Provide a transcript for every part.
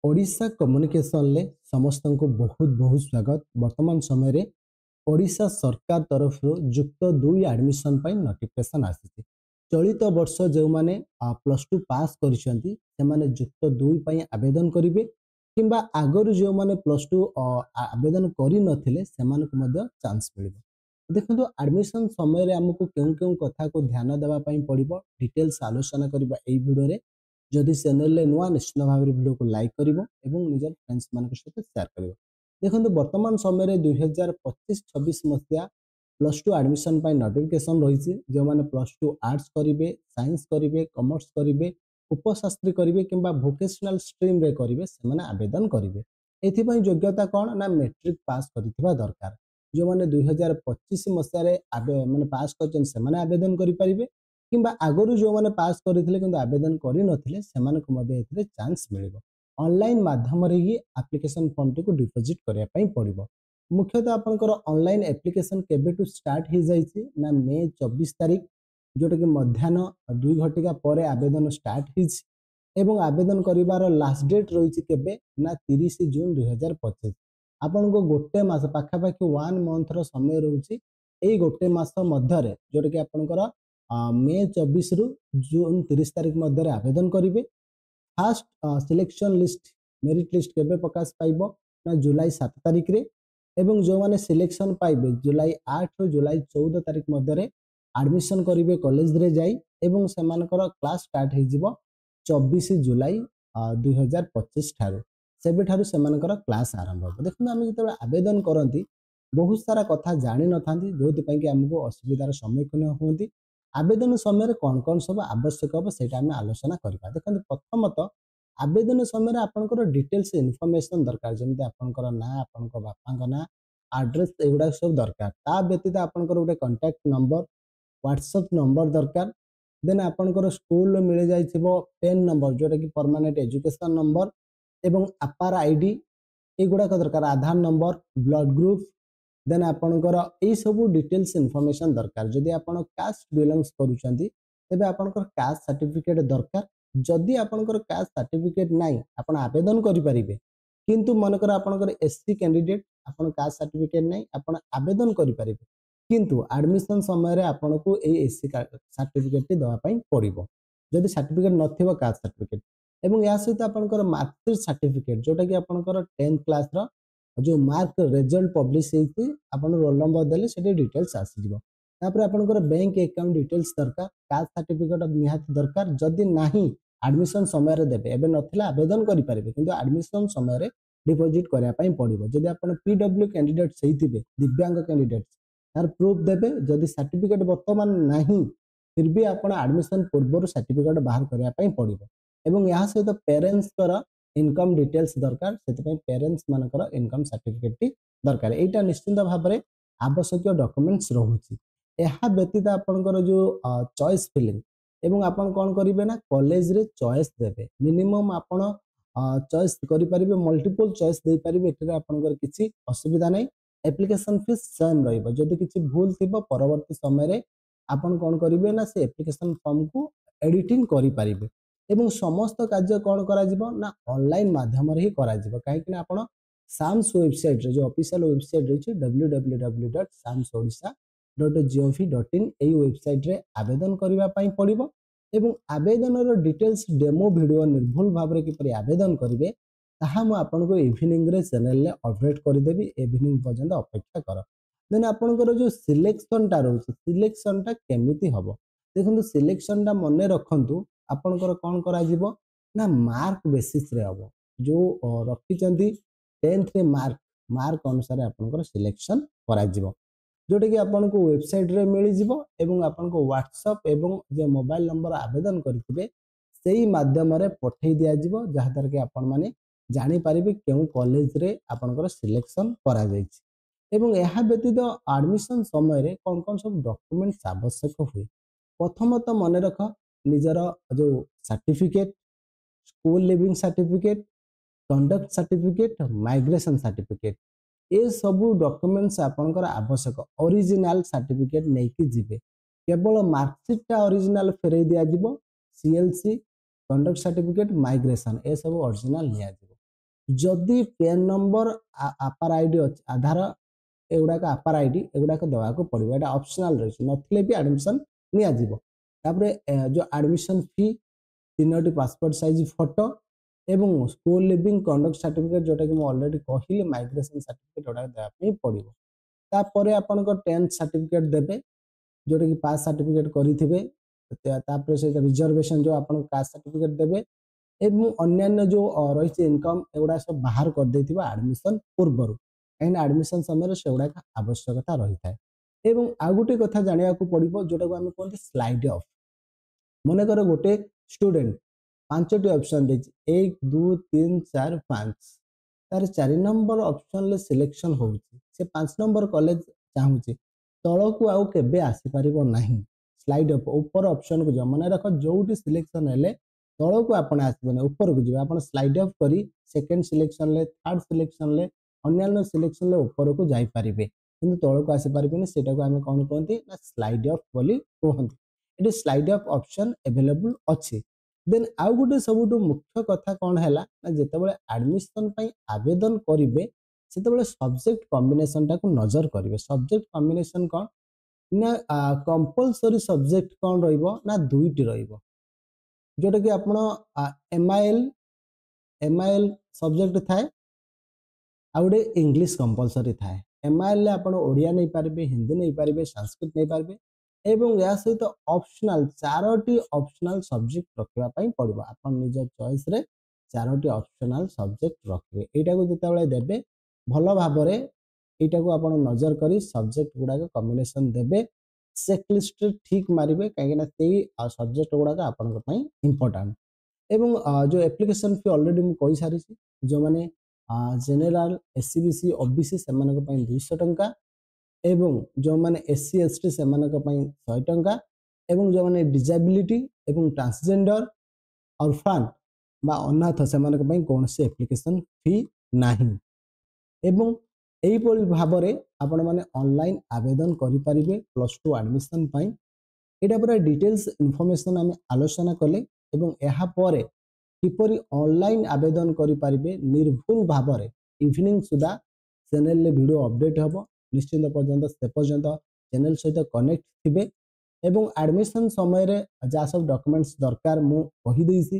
Odisha communication ले समस्त को बहुत बहुत स्वागत। वर्तमान समय रे ओडिशा सरकार तरफ युक्त 2 एडमिशन पाई नोटिफिकेशन आसी। चलित वर्ष जो माने प्लस 2 पास करिसेंती से माने युक्त 2 पाई आवेदन करिवे किंबा आगर जो माने प्लस 2 आवेदन करि नथिले से माने को मध्य चांस मिलिबो। देखंतु एडमिशन समय रे हमकु केउ केउ कथा को ध्यान देबा पाई पड़िबो, डिटेल्स आलोचना करबा एई वीडियो रे। जदि चैनल नुआ निश्चित भाव वीडियो को लाइक करिवो एवं निजर फ्रेंड्स मान सहित शेयर करिवो। देखंतु वर्तमान समय रे 2025-26 मसिया प्लस 2 एडमिशन पाई नोटिफिकेशन रही। जो माने प्लस 2 आर्ट्स करिवे, साइंस करिवे, कॉमर्स करिवे, उपशास्त्री करिवे किंबा वोकेशनल स्ट्रीम रे करिवे से माने आवेदन करिवे। एथि पई योग्यता कोन ना मैट्रिक पास करिथिबा दरकार। जो माने 2025 मसिया रे माने पास करछन से माने आवेदन करि परिवे किंबा आगरु जो माने पास करथिले किंतु आवेदन करि नथिले सेमान को मध्ये एथिरे चांस मिलिबो। ऑनलाइन माध्यम रे ही एप्लिकेशन फॉर्म टी को डिपॉजिट करिया पई पड़िबो। मुख्यतः आपनकर ऑनलाइन एप्लिकेशन केबेटू स्टार्ट ही जाईछि ना मे 24 तारिख, जोटा कि मध्याह्न 2 घटिका परे आवेदन स्टार्ट हिज एवं आवेदन करिवार लास्ट डेट रहिछि केबे ना 30 जून 2025। आपन को गोटे मास पाखा पाखी 1 मंथ रो समय रहुछि। एई गोटे मास मध्य रे जोटा कि आपनकर मे 24 रु जून 30 तारिख मध्य आवेदन करेंगे। Fast selection list merit list केबे प्रकाश पाइबो ना जुलाई 7 तारिख रे एवं जो माने सिलेक्शन पाइबे जुलाई 8 रु जुलाई 14 तारिख मध्य एडमिशन करेंगे कॉलेज रे जाई एवं सेमानकर क्लास स्टार्ट हो जिवो 24 जुलाई 2025 ठारू सेबे ठारू सेमानकर क्लास आरंभ हो। देखो आम जो आवेदन करती बहुत सारा कथा जानी न था जो कि आमको असुविधार सम्मुखीन होती। आवेदन समय कौन कौन सब आवश्यक हम से आलोचना करवा। देखो प्रथमतः आवेदन समय आपंकर डिटेल्स इनफॉरमेशन दरकार जमी आपंकर ना आपण बापा ना एड्रेस एगुड़ा सब दरकार। ता व्यतीत आपंकर गोटे कांटेक्ट नंबर व्हाट्सएप नंबर दरकार। देन आपंकर स्कूल मिल जाइथिबो पेन नंबर जोटा कि परमानेंट एजुकेशन नंबर एवं आपार आईडी एगुड़ा दरकार, आधार नंबर, ब्लड ग्रुप। देन आपणकर यही सब डिटेल्स इनफॉरमेशन दरकार। जदि आपण कास्ट बिलोंग्स करूछंती तेबे आपणकर कास्ट सर्टिफिकेट दरकार। जदि आपणकर कास्ट सर्टिफिकेट नाही आपण आवेदन करि परिबे, किंतु मनकर आपणकर एससी कैंडिडेट आपण कास्ट सर्टिफिकेट नाही आपण आवेदन करि परिबे, किंतु एडमिशन समय रे आपनको एई एससी सर्टिफिकेट दवा पई पड़िबो। जदि सर्टिफिकेट नथिबो कास्ट सर्टिफिकेट एवं या सहित आपणकर मार्कशीट सर्टिफिकेट जोटा कि आपणकर 10th क्लास रो जो मार्क रिजल्ट पब्लिश होती आपन रोल नंबर देले सेठी डिटेल्स आसी जिवो। तापर आपनकर बैंक अकाउंट डिटेल्स दरकार, कास्ट सर्टिफिकेट निहाती दरकार। जदि नाही एडमिशन समय रे देबे एबे नथिला आवेदन करि परिबे किंतु एडमिशन समय रे डिपॉजिट करिया पई पड़िबो। जदि आपन पीडब्ल्यू कैंडिडेट सहीथिबे दिव्यांग कैंडिडेट तार प्रूफ देबे। जदि सर्टिफिकेट वर्तमान नाही फिर भी आपन एडमिशन पूर्व सर्टिफिकेट बाहर करिया पई पड़िबो। एवं यहाँ सहित पेरेंट्स कर इनकम डिटेल्स दरकार, से पेरेंट्स मानकर इनकम सर्टिफिकेट दरकार। एटा निश्चिंत भाव में आवश्यक डॉक्यूमेंट्स रहुछि। एहा व्यतीत आपनकर जो चॉइस फिलिंग एवं आपन कोन करिवे ना कॉलेज रे चॉइस देबे। मिनिमम आपन चॉइस करि परिबे, मल्टीपल चॉइस दे परिबे। एटरे आपनकर किछि असुविधा नै। एप्लिकेशन फीस सेम रहइबो। जदि किछि भूल थिबो परवर्ती समय रे आपन कोन करिवे ना से एप्लिकेशन फॉर्म को एडिटिंग करि परिबे एवं समस्त कार्य कौन करा जिवो ना ऑनलाइन माध्यम रे ही करा जिवो। काहे कि ना आपण साम्स वेबसाइट रे जो ऑफिशियल वेबसाइट रही www.samsodisha.gov.in एई वेबसाइट रे आवेदन करबा पई पड़िबो एवं आवेदन रो डिटेल्स डेमो वीडियो निर्भुल भाव रे किपरि आवेदन करिवे ताहा म आपन को इवनिंग रे चैनल रे अपडेट कर देबी। इवनिंग पर्यंत अपेक्षा कर। देन आपनकर जो सिलेक्शन टा रहउछ सिलेक्शन टा केमिति हबो देखंतु सिलेक्शन टा मने रखंतु आपनकर कौन करा जिवो ना मार्क बेसिस रे हबो। जो रखिचंती 10th रे मार्क अनुसार आपनकर सिलेक्शन करा जिवो, जोटा कि आपनको वेबसाइट रे मिली जिवो एवं आपनको व्हाट्सएप एवं जे मोबाइल नंबर आवेदन करथिबे सेही माध्यम रे पठेई दिया जिवो, जहा तर कि आपन माने जानि परिबे केउ कॉलेज रे आपनकर सिलेक्शन करा जायछि। एवं एहा व्यतीत एडमिशन समय रे कौन कौन सब डॉक्यूमेंट्स आवश्यक हुए। प्रथमतः मन रख निजर जो certificate, school leaving certificate, conduct certificate, migration certificate ए सबू डॉक्यूमेंट्स आपनकर आवश्यक। ओरिजिनल सर्टिफिकेट नेकी जिवे, केवल मार्कशीट टा ओरिजिनल फेरई दिया जिवो। सीएलसी, कंडक्ट सर्टिफिकेट, माइग्रेशन ए सब ओरिजिनल निया जिवो। जदि पेन नंबर आपार आईडी आधार एगुड़ाक आपार आईडी एगुड़ाक देवाक पड़ो यहाँ ऑप्शनल रही नथिले भी एडमिशन निपर जो एडमिशन फी 3टी पासपोर्ट साइज फोटो एवं स्कूल लिविंग कंडक्ट सर्टिफिकेट जोटा कि मुझे अलरेडी कहली माइग्रेशन सर्टिफिकेट गुड़ा देवाई पड़ो तापर आपण 10th सर्टिफिकेट देवे जोटा कि पास सर्टिफिकेट करेंगे सहित रिजर्वेशन जो आप कास्ट सर्टिफिकेट देवे एवं अन्य जो रही इनकम एगुड़ा सब बाहर कर देथिबा एडमिशन पूर्वर कहीं एडमिशन समय से गुड़ा आवश्यकता रही है एवं आ गोटे कथा जाना पड़ो जोटा को आम कहते स्लाइड ऑफ मनकर गोटे स्टूडेंट 5टी ऑप्शन दे 1 2 3 4 5 तार 4 नंबर ऑप्शन ले सिलेक्शन होउची से 5 नंबर कॉलेज चाहूची तल को आउ केबे आसी परिबो नाही स्लाइड अप ऊपर ऑप्शन को जो मन रख जोटी सिलेक्शन हेले तल को आपण आसीबे ऊपर को जिबे आपण स्लाइड अप करी सेकंड सिलेक्शन ले थर्ड सिलेक्शन ले अन्य सिलेक्शन ले ऊपर को जाई परिबे किंतु तल को आसी परिबेनी सेटा को हमें कोन कहंती ना स्लाइड अप बोली कहंती it slide up option available अछि देन आउ गोटे सबुठु मुख्य कथा कौन है ना जितेबाला एडमिशन आवेदन करेंगे से सब्जेक्ट कॉम्बिनेशन टाक नजर करेंगे सब्जेक्ट कॉम्बिनेशन कौन ना कंपलसरी सब्जेक्ट कौन ना दुईटी जोटा कि आप एमआईएल सब्जेक्ट थाए आ गोटे इंग्लिश कंपलसरी थाए एमआईएल आप ओडिया नहीं पारे हिंदी नहीं पारे संस्कृत नहीं पारे एवं या सहित ऑप्शनल 4टी ऑप्शनल सब्जेक्ट रखापी पड़ो आप निज चॉइस रे 4टी ऑप्शनल सब्जेक्ट रखिए यहाँ को जिते देवे भल भाव यहाँ को आप नजर कर सब्जेक्ट गुड़ाक कॉम्बिनेशन देवे चेकलिस्ट ठीक मारे कहीं सब्जेक्ट गुड़ाक आपंपाई इंपोर्टाट एवं जो एप्लिकेशन फी ऑलरेडी मुझे सारी जो मैंने जनरल एससीबीसी ओबीसी से 200 टंका एवं जो माने एससी एसटी से 100 टंका एवं जो माने डिजेबिलिटी एवं ट्रांसजेंडर ऑर्फन बा अनाथ से कौन से एप्लिकेशन फी नाही एवं यही भाव में आपण मैंने ऑनलाइन आवेदन करें +2 एडमिशन यहाँ पूरा डिटेल्स इनफॉरमेशन आम आलोचना कले एवं यापर किपरि ऑनलाइन आवेदन करें निर्भुल भाव में इवनिंग सुधा चैनल वीडियो अपडेट हम निश्चिंत पर्यंत से पर्यंत चैनल सहित कनेक्ट थे एवं एडमिशन समय जहाँ सब डॉक्यूमेंट्स दरकार मु कहीदेसी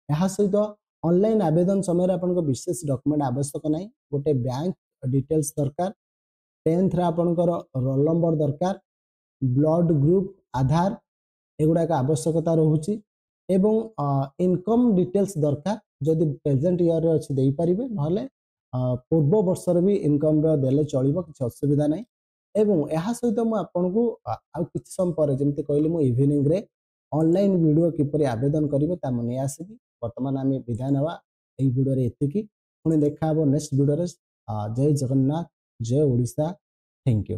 यह सहित ऑनलाइन आवेदन समय आपको विशेष डॉक्यूमेंट आवश्यक ना गोटे बैंक डिटेल्स दरकार 10th आपंकर रोल नंबर दरकार ब्लड ग्रुप आधार एगुड़ाक आवश्यकता रोचे एवं इनकम डिटेल्स दरकार जदि प्रेजेंट ईयर अच्छी दे पारे ना पूर्व वर्षर भी इनकम देले चलो किसी असुविधा ना एवं यह सहित मुझे कि समय पर जमी कहली मुझे इवनिंग रे ऑनलाइन वीडियो किपर आवेदन करेंगे नहीं आसबि बर्तमान आम विदाय ना यही वीडियो एति पुणी देखा नेक्स्ट वीडियो जय जगन्नाथ जय ओडिशा थैंक यू।